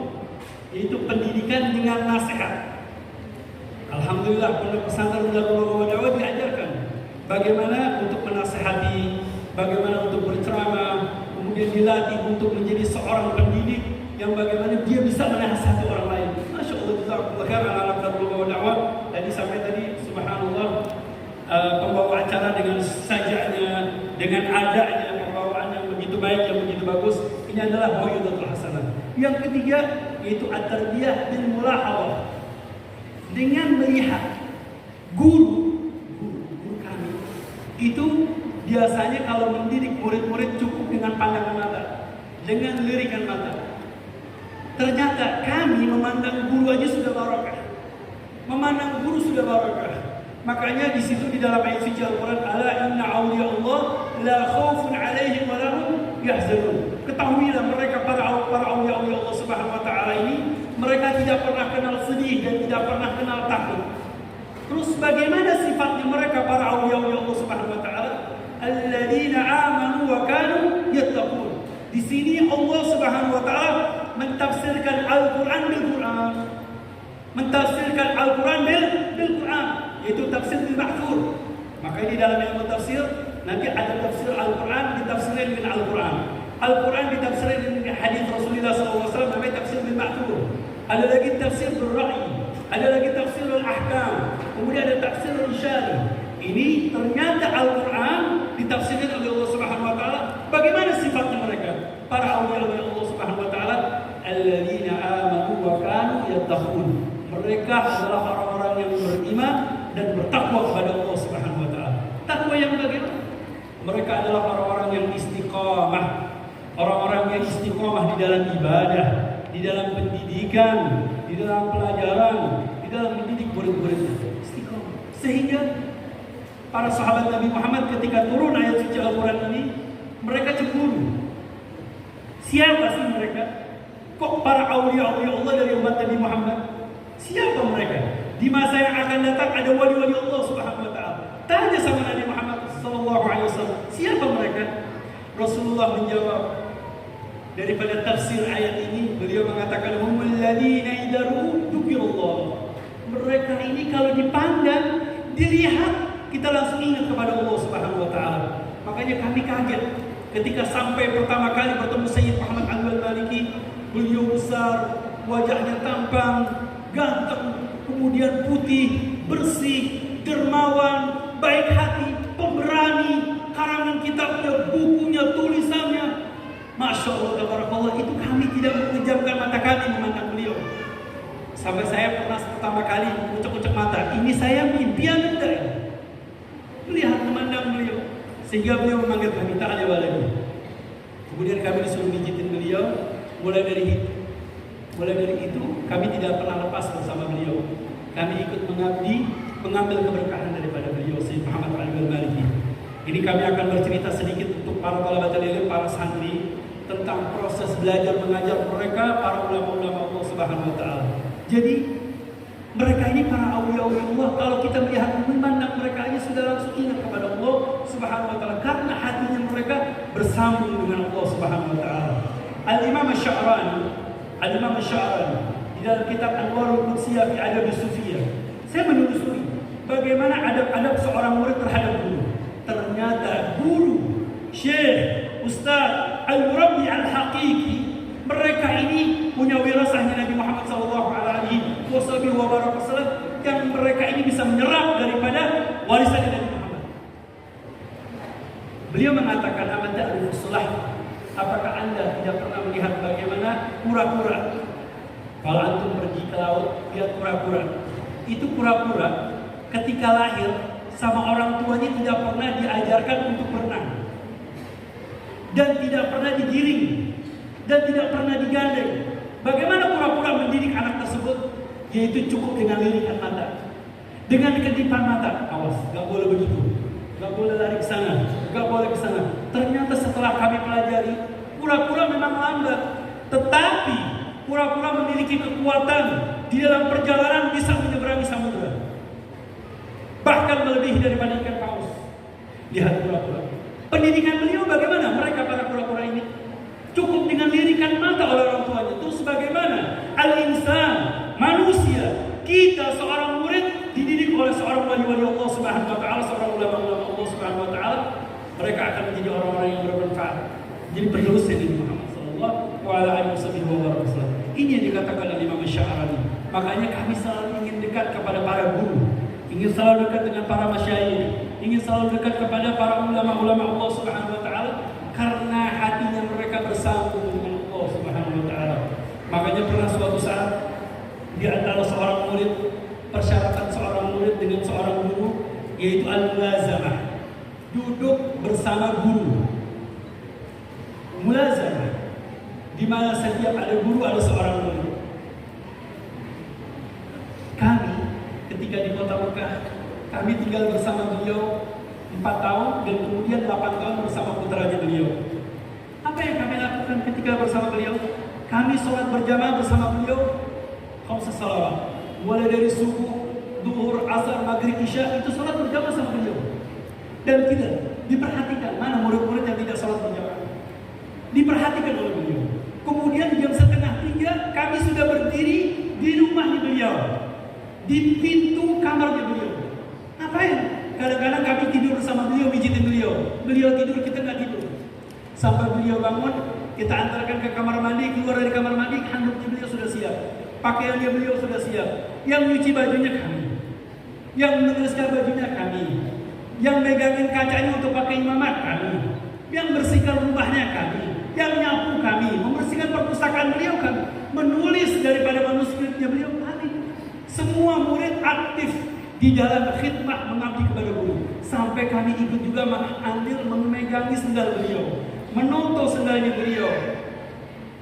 yaitu pendidikan dengan nasihat. Alhamdulillah pondok pesantren Darul Da'wah diajarkan bagaimana untuk menasihati, bagaimana untuk berceramah, kemudian dilatih untuk menjadi seorang pendidik yang bagaimana dia bisa menasihati orang lain. Masya Allah, jazakumullah khair ala Darul Da'wah. Tadi sampai tadi subhanallah, pembawa acara dengan sajanya, dengan adanya, pembawaan yang begitu baik, yang begitu bagus. Ini adalah mau'izatul hasanah. Yang ketiga yaitu at-tarbiyah bil mulahawah, dengan melihat guru kami itu biasanya kalau mendidik murid-murid cukup dengan pandangan mata, dengan lirikan mata. Ternyata kami memandang guru aja sudah barokah, memandang guru sudah barokah. Makanya di situ di dalam ayat suci Al-Quran, ala inna awliya Allah la khaufun alaihim wa lahum yahzanun. Ketahuilah mereka para awliya Allah Subhanahu wa taala ini, mereka tidak pernah kenal sedih dan tidak pernah kenal takut. Terus bagaimana sifatnya mereka para awliya Allah Subhanahu wa taala? Alladzina amanu wa kanu yattaqun. Di sini Allah Subhanahu wa taala mentafsirkan Al-Qur'an bil Qur'an. Mentafsirkan Al-Qur'an bil Qur'an, yaitu tafsir bil mahfuz. Maka di dalam ilmu tafsir nanti ada tafsir Al-Quran ditafsirin dengan Al-Quran. Al-Quran ditafsirin dengan hadis Rasulullah SAW, namanya tafsir bil ma'thur. Ada lagi tafsir bil ra'i, ada lagi tafsir bil ahkam, kemudian ada tafsir bil syari. Ini ternyata Al-Quran ditafsirkan oleh Allah Subhanahu wa taala. Bagaimana sifatnya mereka? Para awliya Allah Subhanahu wa taala, alladzina amanu wa kanu yattaqun. Mereka adalah orang-orang yang beriman dan bertakwa kepada Allah Subhanahu wa taala. Takwa yang bagaimana? Mereka adalah orang-orang yang istiqamah. Orang-orang yang istiqamah di dalam ibadah, di dalam pendidikan, di dalam pelajaran, di dalam mendidik murid-muridnya. Istiqamah. Sehingga para sahabat Nabi Muhammad ketika turun ayat suci Al-Quran ini, mereka cemburu. Siapa sih mereka? Kok para awliya-awliya Allah dari umat Nabi Muhammad? Siapa mereka? Di masa yang akan datang ada wali-wali Allah Subhanahu wa taala. Tanya sama Nabi Muhammad sallallahu alaihi wasallam, siapa mereka? Rasulullah menjawab, daripada tafsir ayat ini beliau mengatakan, humul ladzina idza ru'u dzikirullah. Mereka ini kalau dipandang, dilihat, kita langsung ingat kepada Allah Subhanahu wa taala. Makanya kami kaget ketika sampai pertama kali bertemu Sayyid Muhammad Al-Maliki. Beliau besar, wajahnya tampang, ganteng, kemudian putih, bersih, dermawan, baik hati, pemberani, karangan kitabnya, bukunya, tulisannya, Masya Allah, tabarakallah. Itu kami tidak menjamkan mata kami memandang beliau. Sampai saya pernah pertama kali ucek-ucek mata, ini saya mimpian enggak? Lihat memandang beliau, sehingga beliau memanggil kami, ta'ala waladi. Kemudian kami disuruh pijitin beliau. Mulai dari itu kami tidak pernah lepas bersama beliau. Kami ikut mengabdi, mengambil keberkahan daripada beliau Sayyid Muhammad Al-Maliki. Ini kami akan bercerita sedikit untuk para talabatul ilm, para santri, tentang proses belajar mengajar mereka, para ulama-ulama Allah Subhanahu wa taala. Jadi mereka ini para awliya Allah. Kalau kita melihat memandang mereka aja sudah langsung ingat kepada Allah Subhanahu wa taala, karena hatinya mereka bersambung dengan Allah Subhanahu wa taala. Al-Imam Asy-Sya'rani di dalam kitab Anwarul Qudsiyah fi Adab Sufiyah, saya menelusuri bagaimana adab-adab seorang murid terhadap guru. Ternyata guru, syekh, ustaz, al-murabbi al-haqiqi, mereka ini punya wirasahnya Nabi Muhammad SAW, yang mereka ini bisa menyerap daripada warisan Nabi Muhammad. Beliau mengatakan, aman ta'rifus sulah. Apakah anda tidak pernah melihat bagaimana kura-kura? Kalau antum pergi ke laut, lihat kura-kura. Itu kura-kura ketika lahir sama orang tuanya tidak pernah diajarkan untuk berenang, dan tidak pernah digiring, dan tidak pernah digandeng. Bagaimana kura-kura mendidik anak tersebut? Yaitu cukup dengan lirikan mata, dengan kedipan mata. Awas, gak boleh begitu, gak boleh lari ke sana, gak boleh ke sana. Ternyata setelah kami pelajari, kura-kura memang lambat, tetapi kura-kura memiliki kekuatan di dalam perjalanan bisa menyeberangi samudera, bahkan melebihi daripada ikan paus. Lihat kura-kura. Pendidikan beliau bagaimana? Mereka para kura-kura ini cukup dengan lirikan mata oleh orang tuanya. Terus bagaimana? Al-insan, manusia, kita seorang murid dididik oleh seorang wali-wali Allah Subhanahu wa taala, seorang ulama-ulama Allah Subhanahu wa taala. Mereka akan menjadi orang-orang yang bermanfaat, jadi penerus Nabi Muhammad sallallahu alaihi wasallam. Ini yang dikatakan oleh Imam Asy-Sya'rani. Makanya kami selalu ingin dekat kepada para guru, ingin selalu dekat dengan para masyayikh, ingin selalu dekat kepada para ulama-ulama Allah Subhanahu wa taala, karena hatinya mereka bersambung dengan Allah Subhanahu wa taala. Makanya pernah suatu saat di antara seorang murid, persyaratan seorang murid dengan seorang guru yaitu al-mulazamah, duduk bersama guru. Mulazamah, di mana setiap ada guru ada seorang murid. Kami ketika di kota Mekah, kami tinggal bersama beliau 4 tahun dan kemudian 8 tahun bersama putranya beliau. Apa yang kami lakukan ketika bersama beliau? Kami sholat berjamaah bersama beliau, khamsah salawat. Mulai dari subuh, duhur, asar, maghrib, isya, itu sholat berjamaah sama beliau. Dan tidak diperhatikan mana murid-murid yang tidak sholat berjamaah. Diperhatikan oleh beliau. Kemudian jam 2:30 kami sudah berdiri di rumahnya beliau, di pintu kamarnya beliau. Ngapain? Kadang-kadang kami tidur bersama beliau, pijitin beliau. beliau tidur, kita nggak tidur. Sampai beliau bangun, kita antarkan ke kamar mandi, keluar dari kamar mandi, handuknya beliau sudah siap, pakaiannya beliau sudah siap. Yang nyuci bajunya kami, yang menuliskan bajunya kami, yang megangin kacanya untuk pakai imamat kami, yang bersihkan rumahnya kami, yang nyapu kami, membersihkan perpustakaan beliau kami, menulis daripada manuskripnya beliau kami. Semua murid aktif di dalam khidmah mengabdi kepada guru. Sampai kami ikut juga andil memegangi sendal beliau, menuntut sendalnya beliau.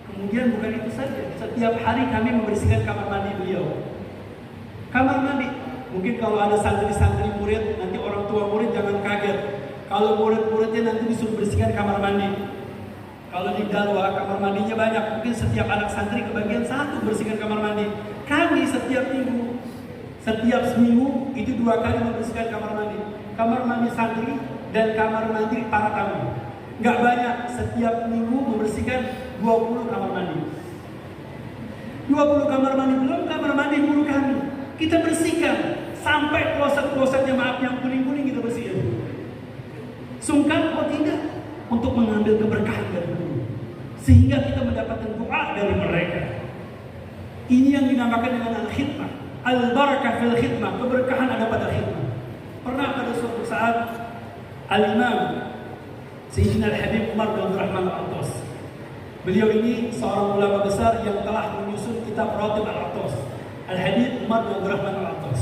Kemudian bukan itu saja, setiap hari kami membersihkan kamar mandi beliau. Kamar mandi, mungkin kalau ada santri-santri murid, nanti orang tua murid jangan kaget kalau murid-muridnya nanti disuruh bersihkan kamar mandi. Kalau di Dalwa kamar mandinya banyak, mungkin setiap anak santri kebagian satu bersihkan kamar mandi. Kami setiap minggu, setiap seminggu itu 2 kali membersihkan kamar mandi. Kamar mandi santri dan kamar mandi para tamu. Nggak banyak, setiap minggu membersihkan 20 kamar mandi. 20 kamar mandi, belum kamar mandi guru kami. Kita bersihkan sampai kloset-klosetnya, maaf, yang kuning-kuning kita bersihkan. Sungkan atau tidak untuk mengambil keberkahan dari guru, sehingga kita mendapatkan doa dari mereka. Ini yang dinamakan dengan al-khidmah, al-barakah fil khidmah, keberkahan ada pada khidmah. Pernah pada suatu saat Al-Imam Sayyidina Al-Habib Umar bin Abdurrahman Al-Attas, beliau ini seorang ulama besar yang telah menyusun kitab Ratib Al-Attas, Al-Habib Umar bin Abdurrahman Al-Attas.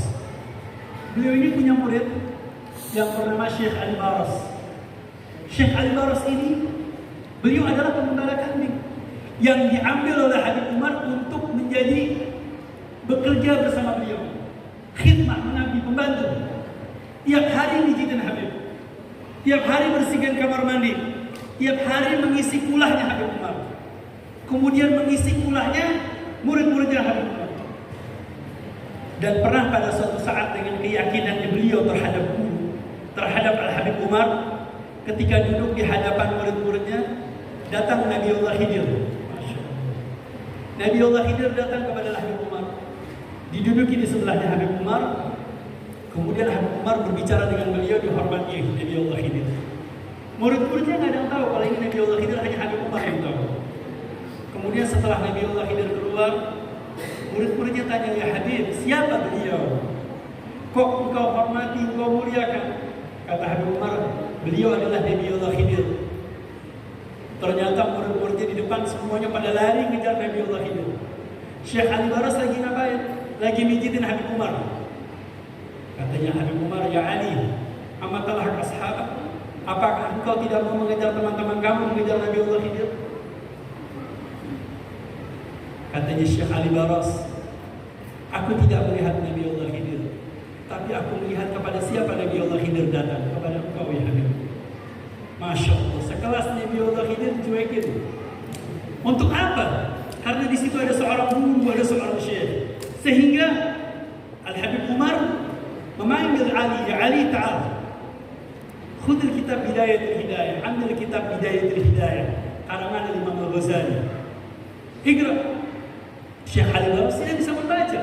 Beliau ini punya murid yang bernama Syekh Ali Baras. Syekh Ali Baras ini, beliau adalah pengembala kambing yang diambil oleh Habib Umar untuk menjadi bekerja bersama beliau, khidmah, mengabdi, pembantu. Tiap hari mijitin Habib, tiap hari bersihkan kamar mandi, tiap hari mengisi kulahnya Habib Umar, kemudian mengisi kulahnya murid-muridnya Habib Umar. Dan pernah pada suatu saat dengan keyakinannya beliau terhadap guru, terhadap Al-Habib Umar, ketika duduk di hadapan murid-muridnya, datang Nabiullah Khidir. Nabiullah Khidir datang kepada Habib Umar, diduduki di sebelahnya Habib Umar. Kemudian Habib Umar berbicara dengan beliau, dihormati Nabiullah Khidir. Murid-muridnya nggak ada yang tahu kalau ini Nabiullah Khidir, hanya Habib Umar yang tahu. Kemudian setelah Nabiullah Khidir keluar, murid-muridnya tanya, ya Habib, siapa beliau? Kok engkau hormati, engkau muliakan? Kata Habib Umar, beliau adalah Nabiullah Khidir. Ternyata murid-muridnya di depan semuanya pada lari ngejar Nabiullah Khidir. Syekh Ali Baras lagi ngapain? Lagi mijitin Habib Umar. Katanya Habib Umar, ya Ali, amatalah ashabak, apakah engkau tidak mau mengejar teman-teman kamu, mengejar Nabiullah Khidir? Katanya Syekh Ali Baras, aku tidak melihat Nabiullah Khidir, tapi aku melihat kepada siapa Nabiullah Khidir datang, kepada engkau ya Habib. Masya Allah, sekelas Nabiullah Khidir dicuekin. Untuk apa? Karena di situ ada seorang guru, ada seorang syekh. Sehingga Al-Habib Umar memanggil Ali, ya Ali ta'al, khudil kitab Bidayatul Hidayah, ambil kitab Bidayatul Hidayah, karangan Imam Al-Ghazali. Iqra. Syekh Ali Baras tidak bisa membaca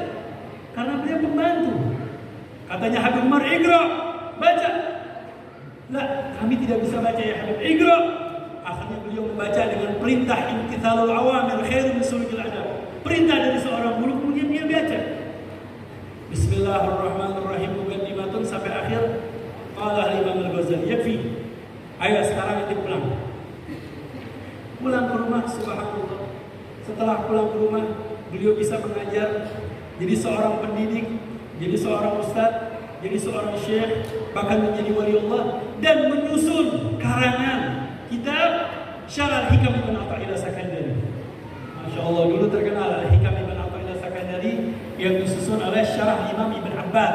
karena beliau pembantu. Katanya Habib Umar, Iqra, baca. Lah, kami tidak bisa baca ya Habib. Iqra. Akhirnya beliau membaca dengan perintah imtithalul awamir khairun min sulukil adab. Perintah dari seorang guru, kemudian dia baca. Bismillahirrahmanirrahim, mukaddimatun sampai akhir. Qala Imam Al-Ghazali, yakfi. Ayo sekarang kita pulang. Pulang ke rumah, subhanallah. Setelah pulang ke rumah, beliau bisa mengajar, jadi seorang pendidik, jadi seorang ustadz, jadi seorang syekh, bahkan menjadi wali Allah, dan menyusun karangan kitab Syarah Hikam Ibn Athaillah Sakandari. Masya Allah, dulu terkenal Hikam Ibn Athaillah Sakandari yang disusun oleh Syarah Imam Ibn Abbad.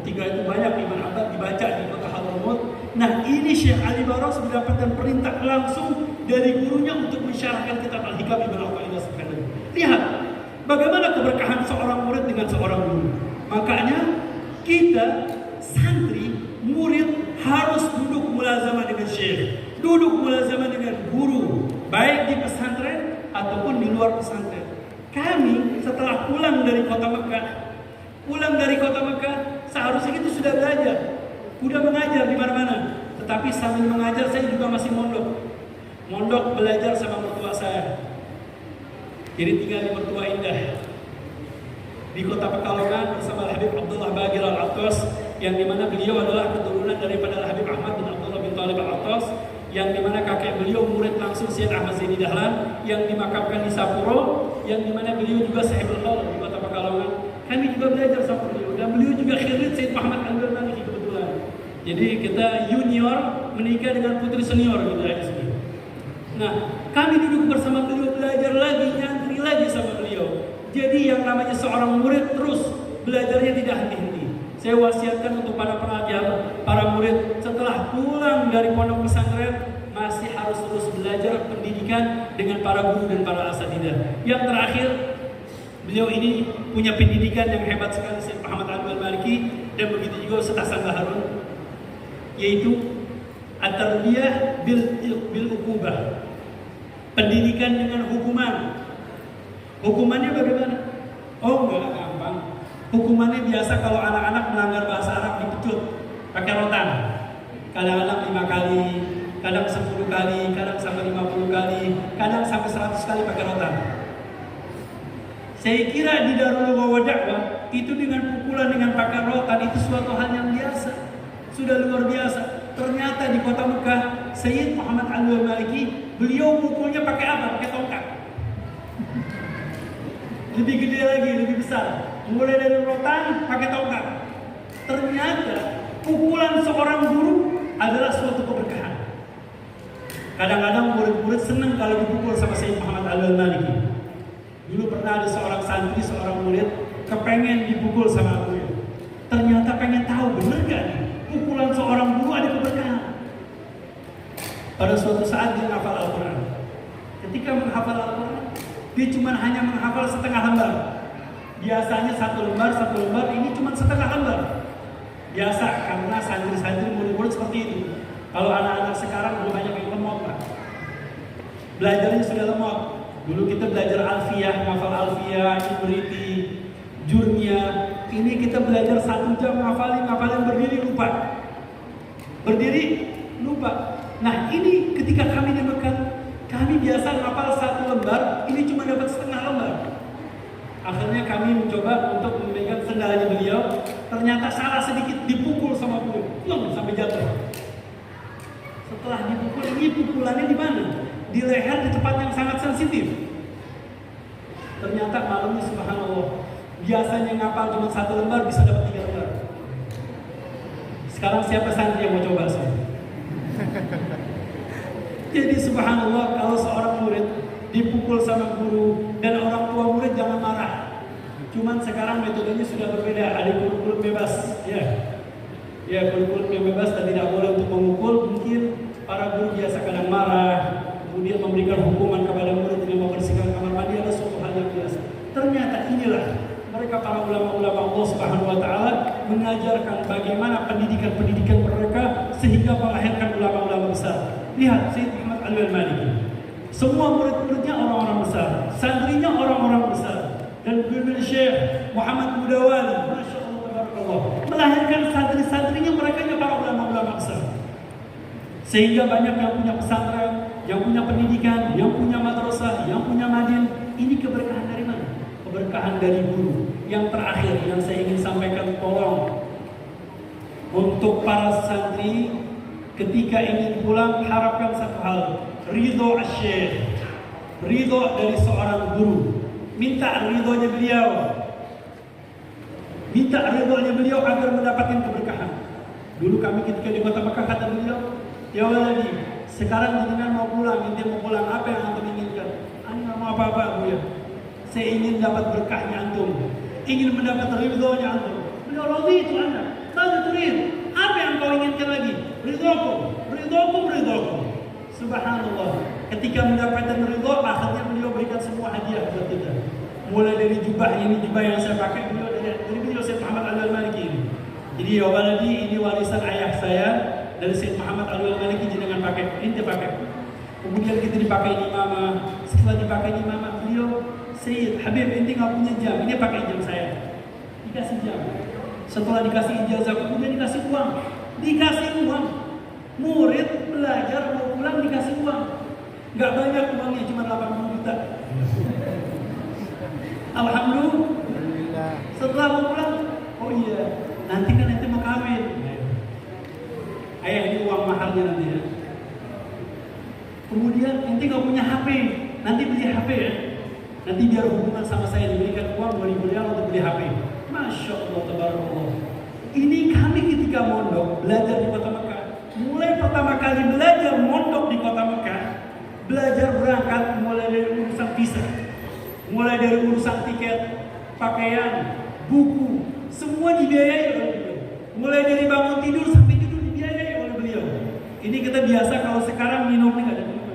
Ketika itu banyak Ibn Abbad dibaca di kota Hadramaut. Nah, ini Syekh Ali Baras mendapatkan perintah langsung dari gurunya untuk mensyarahkan kitab Al-Hikam Ibn Athaillah Sakandari. Lihat bagaimana keberkahan seorang murid dengan seorang guru. Makanya kita santri, murid harus duduk mulazamah dengan syekh, duduk mulazamah dengan guru, baik di pesantren ataupun di luar pesantren. Kami setelah pulang dari kota Mekah, seharusnya kita sudah belajar, sudah mengajar di mana-mana. Tetapi sambil mengajar saya juga masih mondok belajar sama mertua saya. Jadi tinggal di Mertua Indah di Kota Pekalongan bersama Habib Abdullah Bagir Al-Attas, yang dimana beliau adalah keturunan daripada Habib Ahmad bin Abdullah bin Talib Al-Attas, yang dimana kakek beliau murid langsung Syed Ahmad Zaini Dahlan yang dimakamkan di Sapuro, yang dimana beliau juga sahibul haul di Kota Pekalongan. Kami juga belajar sama beliau, dan beliau juga khirid Syed Muhammad Al-Maliki kebetulan. Jadi kita junior menikah dengan putri senior gitu ya di sini. Nah, kami duduk bersama beliau, belajar lagi, nyantri lagi sama beliau. Jadi yang namanya seorang murid terus belajarnya tidak henti-henti. Saya wasiatkan untuk para pengajar, para murid, setelah pulang dari pondok pesantren masih harus terus belajar pendidikan dengan para guru dan para asatidzah. Yang terakhir, beliau ini punya pendidikan yang hebat sekali, Syed Muhammad Al-Maliki, dan begitu juga Ustaz Hasan Baharun, yaitu at-tarbiyah bil uqubah. Pendidikan dengan hukuman. Hukumannya bagaimana? Oh, enggak gampang. Hukumannya biasa kalau anak-anak melanggar bahasa Arab dipecut pakai rotan. Kadang-kadang 5 kali, kadang 10 kali, kadang sampai 50 kali, kadang sampai 100 kali pakai rotan. Saya kira di Darul Ulum Dakwah itu dengan pukulan dengan pakai rotan itu suatu hal yang biasa. Sudah luar biasa. Ternyata di kota Mekah, Syed Muhammad Al-Maliki, beliau pukulnya pakai apa? Pakai tongkat. Lebih gede lagi, lebih besar. Mulai dari rotan, pakai tongkat. Ternyata pukulan seorang guru adalah suatu keberkahan. Kadang-kadang murid-murid senang kalau dipukul sama Syed Muhammad Al-Maliki. Dulu pernah ada seorang santri, seorang murid kepengen dipukul sama beliau. Ternyata pengen tahu benar gak nih pukulan seorang guru ada keberkahan. Pada suatu saat dia menghafal Al-Quran. Ketika menghafal Al-Quran, dia cuma hanya menghafal setengah lembar. Biasanya satu lembar, ini cuma setengah lembar. Biasa, karena santri-santri murid-murid seperti itu. Kalau anak-anak sekarang belum banyak yang lemot, Pak. Belajarnya sudah lemot. Dulu kita belajar Alfiyah, menghafal Alfiyah, Ibriti, Jurmiyah. Ini kita belajar 1 jam ngafalin berdiri lupa. Nah ini ketika kami di Mekah, kami biasa ngapal 1 lembar, ini cuma dapat setengah lembar. Akhirnya kami mencoba untuk memegang sendalanya beliau. Ternyata salah sedikit, dipukul sama beliau, sampai jatuh. Setelah dipukul, ini pukulannya di mana? Di leher, di tempat yang sangat sensitif. Ternyata malamnya subhanallah, biasanya ngapal cuma 1 lembar bisa dapat 3 lembar. Sekarang siapa santri yang mau coba sih? Jadi subhanallah, kalau seorang murid dipukul sama guru dan orang tua murid jangan marah. Cuman sekarang metodenya sudah berbeda, ada kurikulum bebas, ya kurikulum yang bebas dan tidak boleh untuk memukul. Mungkin para guru biasa kadang marah, kemudian memberikan hukuman kepada murid dengan membersihkan kamar mandi, adalah suatu hal yang biasa. Ternyata inilah mereka para ulama-ulama Allah Subhanahu wa taala mengajarkan bagaimana pendidikan mereka sehingga melahirkan ulama-ulama besar. Lihat Syed Muhammad Al-Maliki. Semua murid-muridnya orang-orang besar, santrinya orang-orang besar. Dan Bibir Syekh Muhammad Mudawali, Masya Allah, tabarakallah, melahirkan santri-santrinya mereka para ulama-ulama besar. Sehingga banyak yang punya pesantren, yang punya pendidikan, yang punya madrasah, yang punya madin. Ini keberkahan dari mana? Keberkahan dari guru. Yang terakhir yang saya ingin sampaikan, tolong untuk para santri ketika ingin pulang harapkan satu hal, ridho asy-syekh, ridho dari seorang guru. Minta ridhonya beliau, agar mendapatkan keberkahan. Dulu kami ketika di kota Mekah kata beliau, ya waladi, sekarang jenengan mau pulang, ente mau pulang, apa yang antum inginkan? Ani nggak mau apa-apa, Bu ya. Saya ingin dapat berkahnya antum, ingin mendapat ridhonya antum. Beliau radhi itu anda, kalau turid, apa yang kau inginkan lagi? Ridhokum. Subhanallah. Ketika mendapatkan ridho, akhirnya beliau berikan semua hadiah buat kita. Mulai dari jubah ini, jubah yang saya pakai beliau dari beliau Syed Muhammad Al-Maliki ini. Jadi ya waladi, ini warisan ayah saya dari Syed Muhammad Al-Maliki, jenengan pakai, ente pakai. Kemudian kita dipakai ini mama. Setelah dipakai ini mama, beliau Syed Habib, ente nggak punya jam, ini pakai jam saya. Dikasih jam. Setelah dikasih ijazah, kemudian dikasih uang. Murid belajar mau pulang dikasih uang. Nggak banyak uangnya, cuma 80 juta. Alhamdulillah. Setelah mau pulang, oh iya, nanti kan ente mau kawin. Ayah, ini uang mahalnya nanti ya. Kemudian ente nggak punya HP, nanti beli HP ya. Nanti biar hubungan sama saya diberikan uang 2.000 rial untuk beli HP. Masya Allah, tabarakallah. Ini kami ketika mondok belajar di Kota Mekah. Mulai pertama kali belajar mondok di Kota Mekah, belajar berangkat mulai dari urusan visa, mulai dari urusan tiket, pakaian, buku, semua dibiayai oleh beliau. Mulai dari bangun tidur sampai tidur dibiayai oleh beliau. Ini kita biasa kalau sekarang minum nih, nggak ada minum.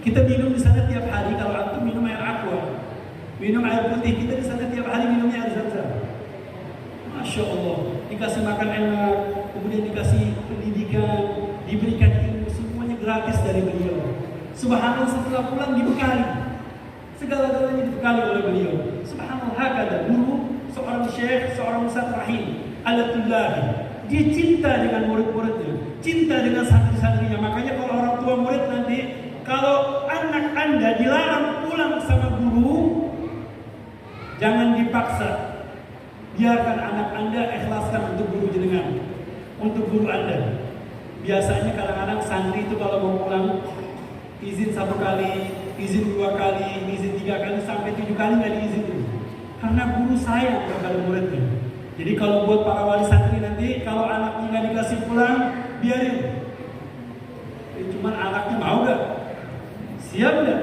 Kita minum di sana tiap hari. Kalau antum minum air aqua, minum air putih, kita di sana tiap hari minumnya air zam-zam. Masya Allah, dikasih makan enak, kemudian dikasih pendidikan, diberikan ilmu, semuanya gratis dari beliau. Subhanallah, setelah pulang dibekali, segala-galanya dibekali oleh beliau. Subhanallah, hakada guru, seorang syekh, seorang ustaz rahim, alatullahi. Dia cinta dengan murid-muridnya, cinta dengan santri-santrinya. Makanya kalau orang tua murid nanti, kalau anak Anda dilarang pulang sama guru, jangan dipaksa. Biarkan anak Anda ikhlaskan untuk guru jenengan, untuk guru Anda. Biasanya kadang-kadang santri itu kalau mau pulang, izin 1 kali, izin 2 kali, izin 3 kali, sampai 7 kali nggak diizin dulu. Karena guru sayang kepada muridnya. Jadi kalau buat para wali santri nanti, kalau anaknya nggak dikasih pulang, biarin. Cuman anaknya mau nggak? Siap nggak?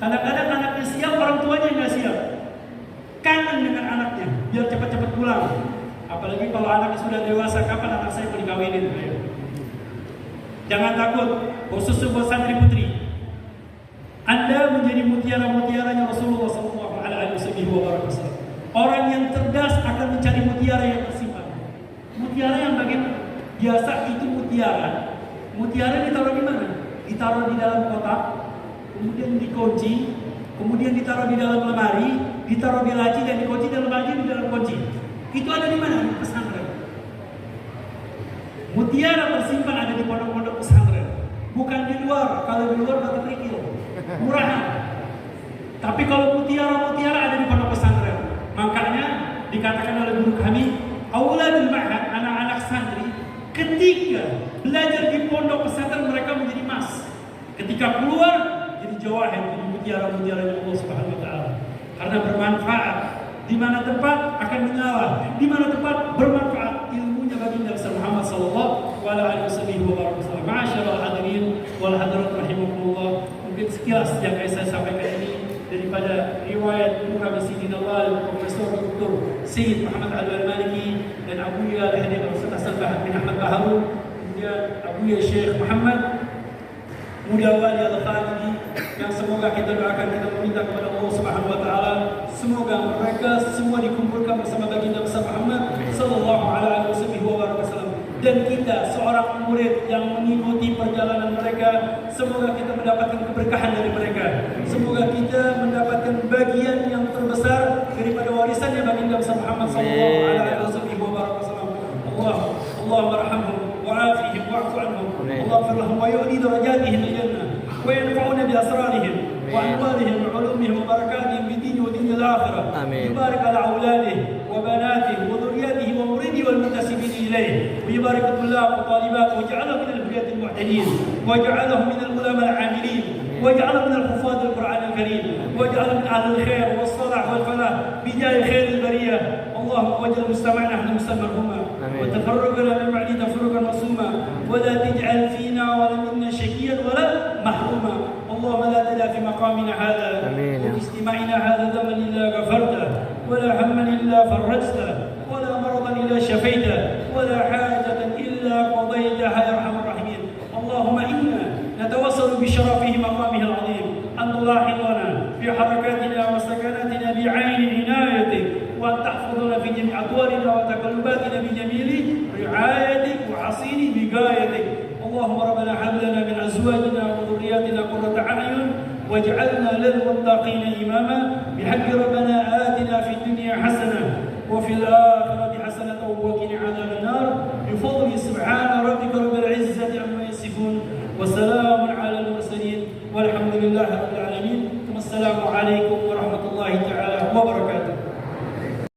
Kadang-kadang anaknya siap, orang tuanya nggak siap. Kangen dengan anaknya, biar cepat-cepat pulang. Apalagi kalau anaknya sudah dewasa, kapan anak saya mau dikawinin? Jangan takut, khusus buat santri putri. Anda menjadi mutiara-mutiaranya Rasulullah SAW. Orang yang cerdas akan mencari mutiara yang tersimpan. Mutiara yang bagaimana? Biasa itu mutiara. Mutiara ditaruh di mana? Ditaruh di dalam kotak, kemudian dikunci, kemudian ditaruh di dalam lemari, ditaruh di laci dan dikunci dalam laci di dalam kunci. Itu ada di mana? Di pesantren. Mutiara tersimpan ada di pondok-pondok pesantren. Bukan di luar. Kalau di luar batu kerikil, murahan. Tapi kalau mutiara-mutiara ada di pondok pesantren. Makanya dikatakan oleh guru kami, auladul ma'had, anak-anak santri, ketika belajar di pondok pesantren mereka menjadi emas. Ketika keluar jadi jawahir, jadi mutiara-mutiara Allah Subhanahu wa taala. Karena bermanfaat. Di mana tempat akan menyala, di mana tempat bermanfaat ilmunya baginda Muhammad sallallahu alaihi wasallam. Ma'asyiral hadirin wal hadirat rahimakumullah. Mungkin sekilas yang saya sampaikan ini daripada riwayat Guru kami Sayyidina Allah Profesor Dr. Sayyid Muhammad Al-Maliki dan Abuya Al-Hadir Al-Ustaz Hasan bin Ahmad Baharun, kemudian Abuya Syekh Muhammad Mudawali Al-Khalidi, yang semoga kita doakan, kita meminta kepada Allah Subhanahu wa taala semoga mereka semua dikumpulkan bersama baginda besar Muhammad sallallahu alaihi wasallam, dan kita seorang murid yang mengikuti perjalanan mereka, semoga kita mendapatkan keberkahan dari mereka, semoga kita mendapatkan bagian yang terbesar daripada warisannya baginda besar Muhammad sallallahu alaihi wasallam. Allahumma arhamhum wa'afihim wa'fu anhum, Allahumma lahum wa yu'li darajatihim al-jannah wa yanfa'una bi asrarihim wa anwarihim wa ulumihim wa barakatihim bi dini wa dini al-akhirah. Yubarik ala awladihim wa banatihim wa dhurriyyatihim wa muridi wal muntasibin ilayhi, wa yubarik tulab wa talibat wa ja'alahum min al-hudayat al-muhtadin wa ja'alahum min al-ulama al-'amilin wa ja'alahum min al-hufaz al-Qur'an al-karim wa ja'alahum min ahli al-khair was-salah wal-falah bi jahi khair al-bariyah. Allahumma waj'al mustama'ana ahlan marhuma وتفرقنا من بعد تفرقا معصوما ولا تجعل فينا ولا منا شقيا ولا محروما. اللهم لا تدع في مقامنا هذا وفي اجتماعنا هذا ذنبا الا غفرته ولا هما الا فرجته ولا مرضا الا شفيته ولا حاجه الا قضيتها يا ارحم الراحمين. اللهم انا نتوسل بشرفه مقامه العظيم ان تلاحظنا في حركاتنا وسكناتنا بعين عنايتك، وأن تحفظنا في جميع أطوارنا وتقلباتنا بجميل رعايتك وحصين بقايتك. اللهم ربنا هب لنا من أزواجنا وذرياتنا قرة أعين واجعلنا للمتقين إماما بحق ربنا آتنا في الدنيا حسنة وفي الآخرة حسنة وقنا عذاب النار بفضل سبحان ربك وسلام على المرسلين والحمد لله رب العالمين. والسلام عليكم ورحمة الله تعالى وبركاته.